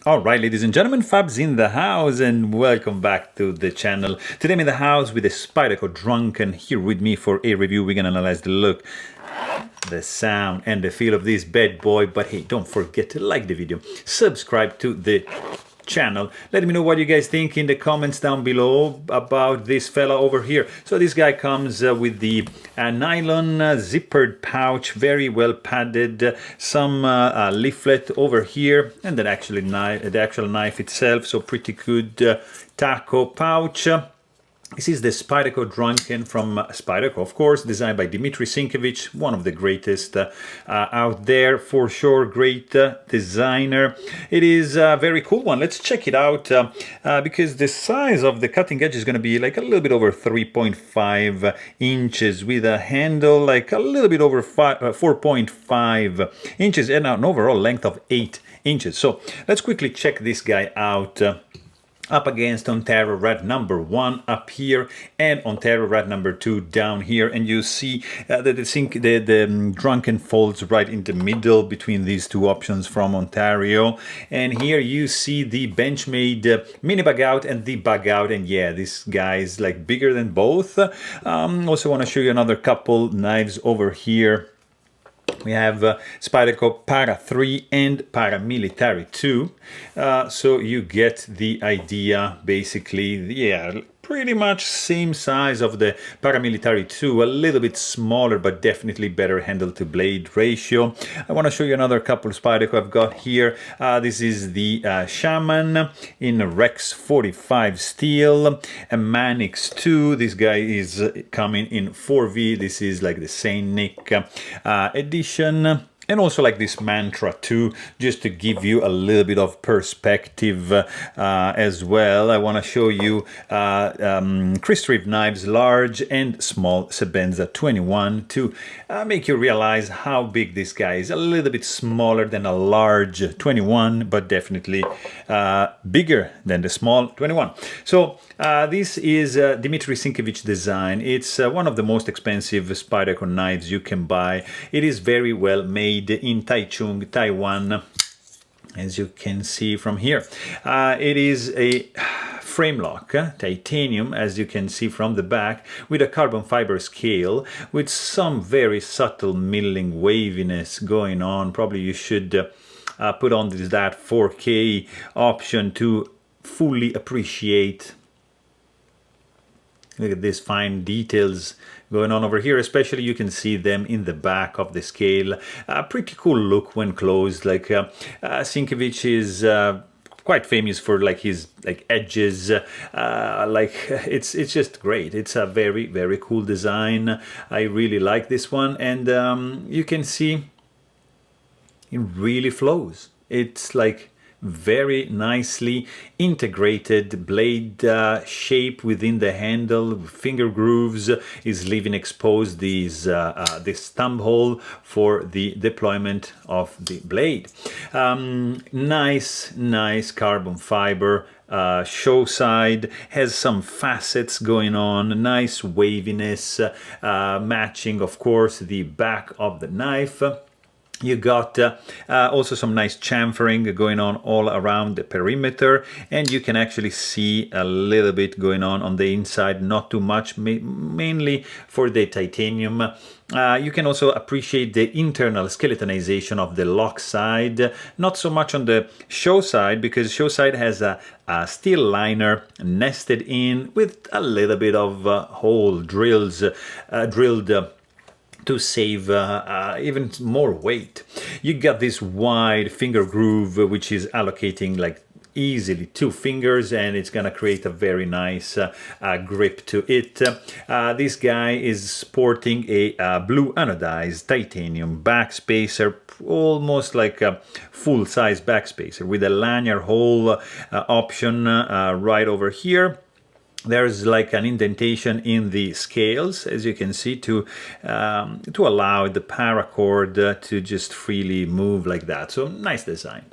Alright, ladies and gentlemen, Fab's in the house and welcome back to the channel. Today I'm in the house with the Spyderco Drunken here with me for a review. We're gonna analyze the look, the sound and the feel of this bad boy. But hey, don't forget to like the video, subscribe to the channel. Let me know what you guys think in the comments down below about this fella over here. So this guy comes with the nylon zippered pouch, very well padded, some leaflet over here, and then actually the actual knife itself. So pretty good taco pouch. This is the Spyderco Drunken from Spyderco, of course, designed by Dmitry Sienkiewicz, one of the greatest out there, for sure, great designer. It is a very cool one. Let's check it out, because the size of the cutting edge is going to be like a little bit over 3.5 inches, with a handle like a little bit over 4.5 inches, and an overall length of 8 inches. So let's quickly check this guy out. Up against Ontario Red number 1 up here and Ontario Red number 2 down here, and you see that the Drunken folds right in the middle between these two options from Ontario. And here you see the Benchmade mini bug out and the bug out, and yeah, this guy is like bigger than both. Also want to show you another couple knives over here. We have Spyderco Para 3 and Paramilitary 2. So you get the idea, basically. Yeah, pretty much same size of the Paramilitary 2, a little bit smaller, but definitely better handle to blade ratio. I want to show you another couple Spyderco I've got here. This is the Shaman in Rex 45 steel, a Manix 2. This guy is coming in 4V. This is like the Saint Nick edition. And also like this Mantra too, just to give you a little bit of perspective as well. I want to show you Chris Reeve knives, large and small Sebenza 21, to make you realize how big this guy is. A little bit smaller than a large 21, but definitely bigger than the small 21. So this is Dmitry Sienkiewicz design. It's one of the most expensive Spyderco knives you can buy. It is very well made in Taichung, Taiwan, as you can see from here. It is a frame lock, titanium, as you can see from the back, with a carbon fiber scale, with some very subtle milling waviness going on. Probably you should put on that 4K option to fully appreciate. Look at these fine details going on over here. Especially you can see them in the back of the scale. Pretty cool look when closed. Like Sienkiewicz is quite famous for like his like edges. Like it's just great. It's a very cool design. I really like this one, and you can see it really flows. It's like very nicely integrated blade shape within the handle. Finger grooves is leaving exposed these this thumb hole for the deployment of the blade. Nice carbon fiber. Show side has some facets going on, nice waviness, matching of course the back of the knife. You got also some nice chamfering going on all around the perimeter, and you can actually see a little bit going on the inside, not too much, mainly for the titanium. You can also appreciate the internal skeletonization of the lock side, not so much on the show side, because show side has a steel liner nested in with a little bit of hole drilled to save even more weight. You got this wide finger groove, which is allocating like easily 2 fingers, and it's gonna create a very nice grip to it. This guy is sporting a blue anodized titanium backspacer, almost like a full-size backspacer, with a lanyard hole option right over here. there's like an indentation in the scales, as you can see, to allow the paracord to just freely move like that. So nice design.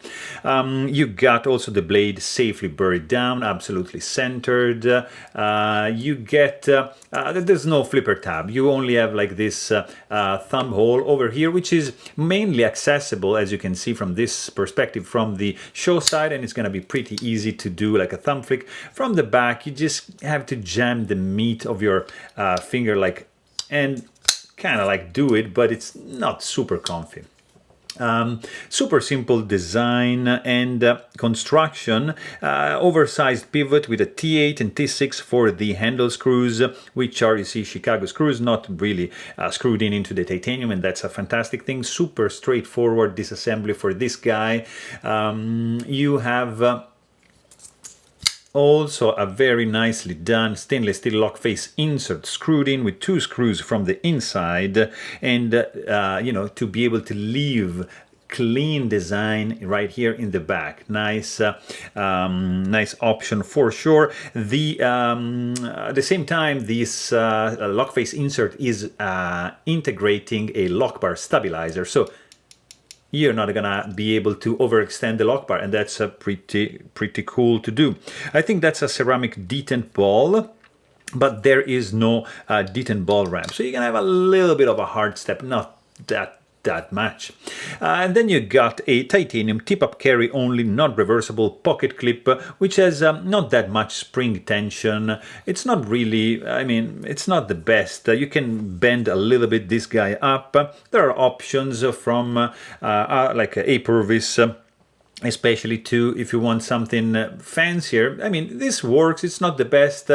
You got also the blade safely buried down, absolutely centered. You get there's no flipper tab. You only have like this thumb hole over here, which is mainly accessible, as you can see from this perspective, from the show side, and it's going to be pretty easy to do like a thumb flick. From the back, you just have to jam the meat of your finger like, and kind of like do it, but it's not super comfy. Super simple design and construction. Oversized pivot with a T8 and T6 for the handle screws, which are, you see, Chicago screws, not really screwed in into the titanium, and that's a fantastic thing. Super straightforward disassembly for this guy. You have also a very nicely done stainless steel lock face insert screwed in with 2 screws from the inside, and you know, to be able to leave clean design right here in the back. Nice nice option for sure. At the same time, this lock face insert is integrating a lock bar stabilizer, so you're not gonna be able to overextend the lock bar, and that's pretty cool to do. I think that's a ceramic detent ball, but there is no detent ball ramp, so you're gonna have a little bit of a hard step, not that much. And then you got a titanium tip-up carry only, not reversible pocket clip, which has not that much spring tension. It's not really, I mean, it's not the best. You can bend a little bit this guy up. There are options from like a Purvis, especially too if you want something fancier. I mean, this works. It's not the best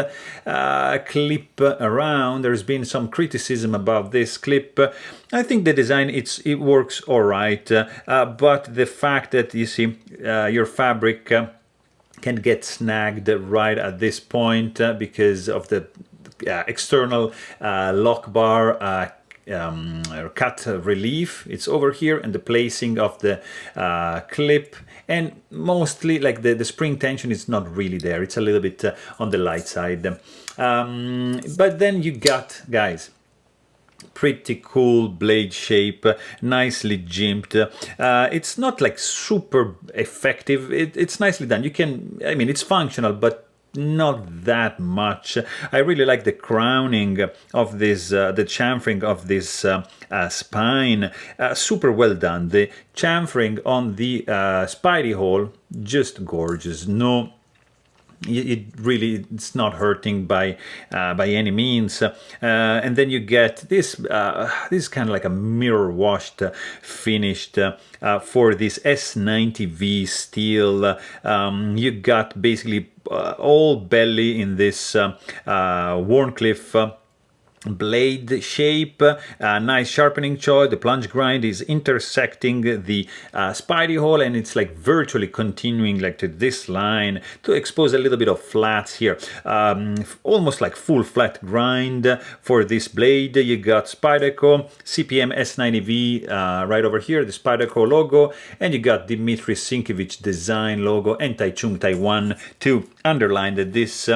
clip around. There's been some criticism about this clip. I think the design, it works all right, but the fact that, you see, your fabric can get snagged right at this point because of the external lock bar cut relief. It's over here, and the placing of the clip, and mostly like the spring tension is not really there. It's a little bit on the light side, but then you got, guys, pretty cool blade shape, nicely jimped. It's not like super effective. It's nicely done. You can, I mean, it's functional, but not that much. I really like the crowning of this, the chamfering of this spine. Super well done. The chamfering on the spidey hole, just gorgeous. No, it really, it's not hurting by any means. And then you get this this is kind of like a mirror washed finished for this S90V steel. You got basically all belly in this Warncliffe blade shape, nice sharpening choice. The plunge grind is intersecting the spidey hole, and it's like virtually continuing like to this line to expose a little bit of flats here, almost like full flat grind for this blade. You got Spyderco CPM S90V right over here, the Spyderco logo, and you got Dmitry Sienkiewicz design logo and Taichung Taiwan to underline that this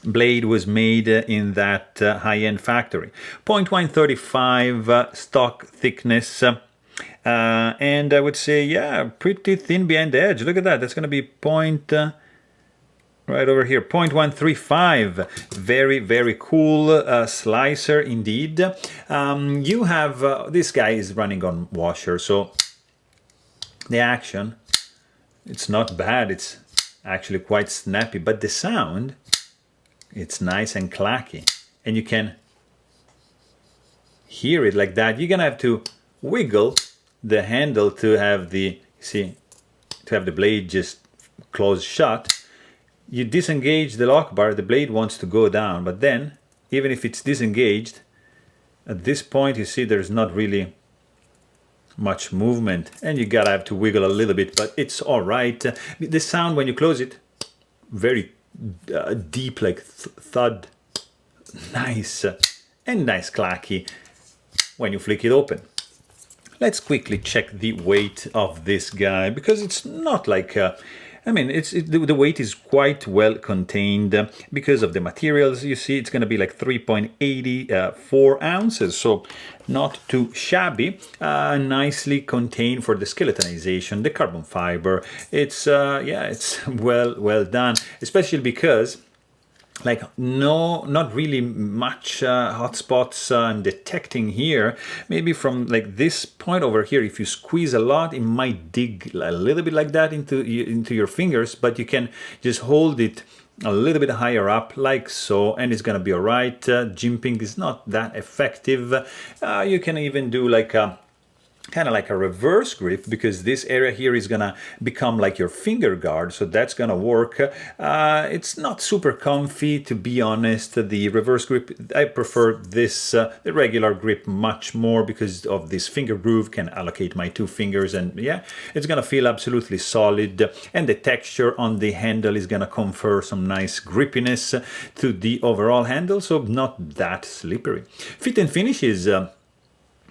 blade was made in that high-end factory. 0.135 stock thickness, and I would say, yeah, pretty thin behind the edge. Look at that. That's going to be right over here, 0.135. Very, very cool slicer indeed. You have, this guy is running on washer, so the action, it's not bad. It's actually quite snappy, but the sound, it's nice and clacky, and you can hear it like that. You're gonna have to wiggle the handle to have the, see, to have the blade just close shut. You disengage the lock bar, the blade wants to go down, but then even if it's disengaged, at this point you see there's not really much movement, and you gotta have to wiggle a little bit, but it's all right. The sound when you close it, very deep, like thud, nice, and nice clacky when you flick it open. Let's quickly check the weight of this guy, because it's not like I mean, the weight is quite well contained because of the materials. You see, it's going to be like 3.84 ounces, so not too shabby. Nicely contained for the skeletonization, the carbon fiber. It's yeah, it's well done, especially because like not really much hot spots I'm detecting here. Maybe from like this point over here, if you squeeze a lot, it might dig a little bit like that into your fingers, but you can just hold it a little bit higher up like so, and it's gonna be all right. Jimping is not that effective. You can even do like a kind of like a reverse grip, because this area here is gonna become like your finger guard, so that's gonna work. It's not super comfy, to be honest. The reverse grip, I prefer this the regular grip much more, because of this finger groove, can allocate my two fingers, and yeah, it's gonna feel absolutely solid, and the texture on the handle is gonna confer some nice grippiness to the overall handle, so not that slippery. Fit and finish is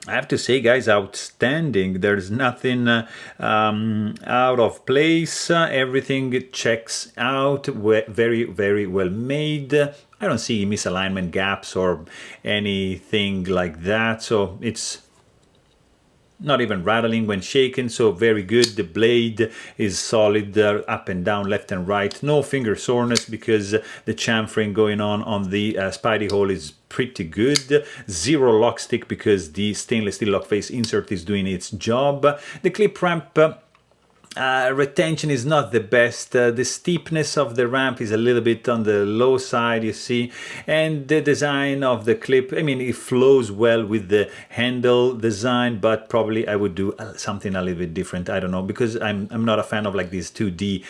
I have to say, guys, outstanding. There's nothing out of place. Everything checks out. Very well made. I don't see misalignment gaps or anything like that. So it's not even rattling when shaken, so very good. The blade is solid, up and down, left and right. No finger soreness, because the chamfering going on the Spidey hole is pretty good. Zero lock stick, because the stainless steel lock face insert is doing its job. The clip ramp retention is not the best. The steepness of the ramp is a little bit on the low side, you see, and the design of the clip, I mean, it flows well with the handle design, but probably I would do something a little bit different. I don't know, because I'm not a fan of like these 2D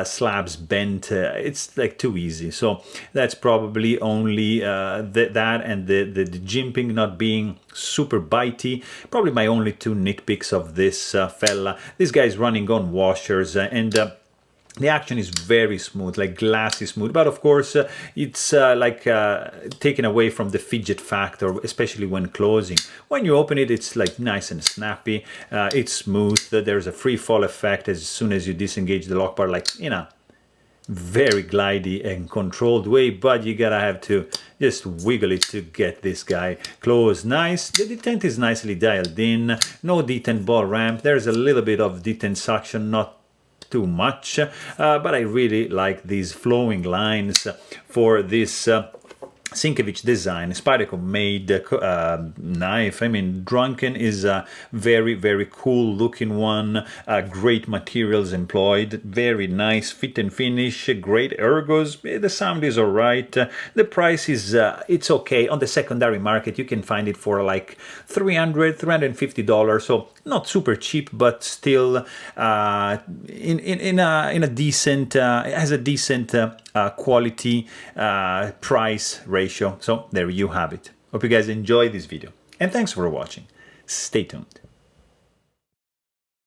slabs bent. It's like too easy, so that's probably only that, and the jimping not being super bitey, probably my only two nitpicks of this fella. This guy is running on washers, and the action is very smooth, like glassy smooth, but of course it's like taken away from the fidget factor, especially when closing. When you open it, it's like nice and snappy. It's smooth. There's a free fall effect as soon as you disengage the lock bar, like, you know, very glidey and controlled way, but you gotta have to just wiggle it to get this guy closed. Nice. The detent is nicely dialed in. No detent ball ramp. There's a little bit of detent suction, not too much, but I really like these flowing lines for this Sienkiewicz design, Spyderco made knife. I mean, Drunken is a very cool looking one. Great materials employed, very nice fit and finish, great ergos. The sound is alright. The price is it's okay. On the secondary market, you can find it for like $350, so not super cheap, but still in a decent, it has a decent quality price ratio. So there you have it. Hope you guys enjoyed this video, and thanks for watching. Stay tuned.